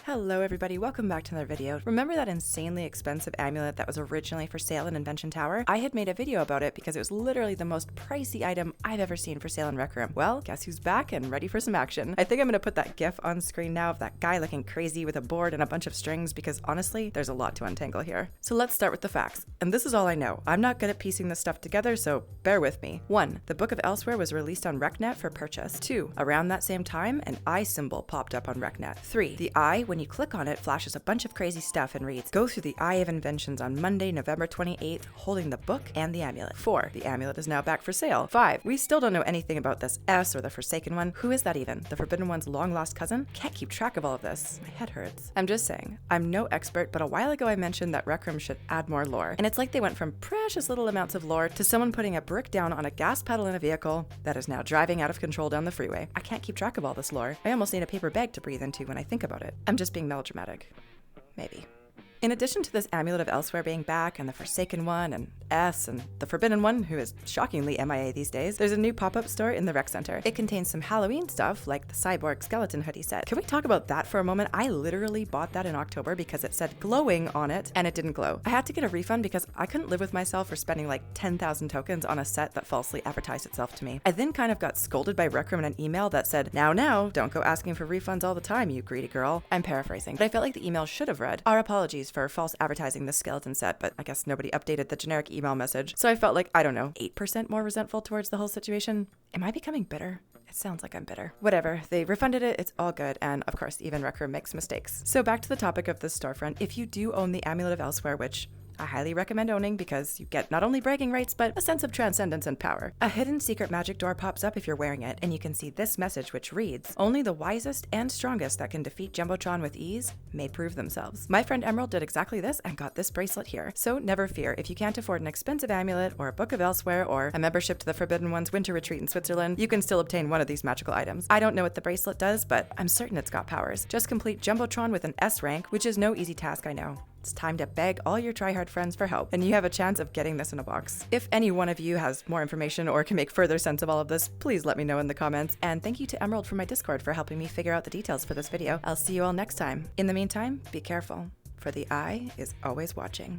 Hello everybody, welcome back to another video. Remember that insanely expensive amulet that was originally for sale in Invention Tower? I had made a video about it because it was literally the most pricey item I've ever seen for sale in Rec Room. Well, guess who's back and ready for some action? I think I'm gonna put that gif on screen now of that guy looking crazy with a board and a bunch of strings because honestly, there's a lot to untangle here. So let's start with the facts. And this is all I know. I'm not good at piecing this stuff together, so bear with me. 1. The Book of Elsewhere was released on RecNet for purchase. 2. Around that same time, an eye symbol popped up on RecNet. 3. The eye, when you click on it, flashes a bunch of crazy stuff and reads, "Go through the Eye of Inventions on Monday, November 28th, holding the book and the amulet." 4. The amulet is now back for sale. 5. We still don't know anything about this S or the Forsaken One. Who is that even? The Forbidden One's long-lost cousin? Can't keep track of all of this. My head hurts. I'm just saying, I'm no expert, but a while ago I mentioned that Rec Room should add more lore, and it's like they went from precious little amounts of lore to someone putting a brick down on a gas pedal in a vehicle that is now driving out of control down the freeway. I can't keep track of all this lore. I almost need a paper bag to breathe into when I think about it. I'm just being melodramatic. Maybe. In addition to this Amulet of Elsewhere being back, and the Forsaken One, and S, and the Forbidden One, who is shockingly MIA these days, there's a new pop-up store in the rec center. It contains some Halloween stuff, like the Cyborg Skeleton hoodie set. Can we talk about that for a moment? I literally bought that in October because it said glowing on it, and it didn't glow. I had to get a refund because I couldn't live with myself for spending like 10,000 tokens on a set that falsely advertised itself to me. I then kind of got scolded by Rec Room in an email that said, now, don't go asking for refunds all the time, you greedy girl." I'm paraphrasing, but I felt like the email should have read, "Our apologies for false advertising the skeleton set," but I guess nobody updated the generic email message. So I felt like, I don't know, 8% more resentful towards the whole situation. Am I becoming bitter? It sounds like I'm bitter. Whatever, they refunded it, it's all good, and of course, even Rec Room makes mistakes. So back to the topic of this storefront, if you do own the Amulet of Elsewhere, which I highly recommend owning because you get not only bragging rights, but a sense of transcendence and power. A hidden secret magic door pops up if you're wearing it, and you can see this message which reads, "Only the wisest and strongest that can defeat Jumbotron with ease may prove themselves." My friend Emerald did exactly this and got this bracelet here. So never fear, if you can't afford an expensive amulet, or a Book of Elsewhere, or a membership to the Forbidden One's winter retreat in Switzerland, you can still obtain one of these magical items. I don't know what the bracelet does, but I'm certain it's got powers. Just complete Jumbotron with an S rank, which is no easy task, I know. It's time to beg all your tryhard friends for help, and you have a chance of getting this in a box. If any one of you has more information or can make further sense of all of this, please let me know in the comments. And thank you to Emerald from my Discord for helping me figure out the details for this video. I'll see you all next time. In the meantime, be careful, for the eye is always watching.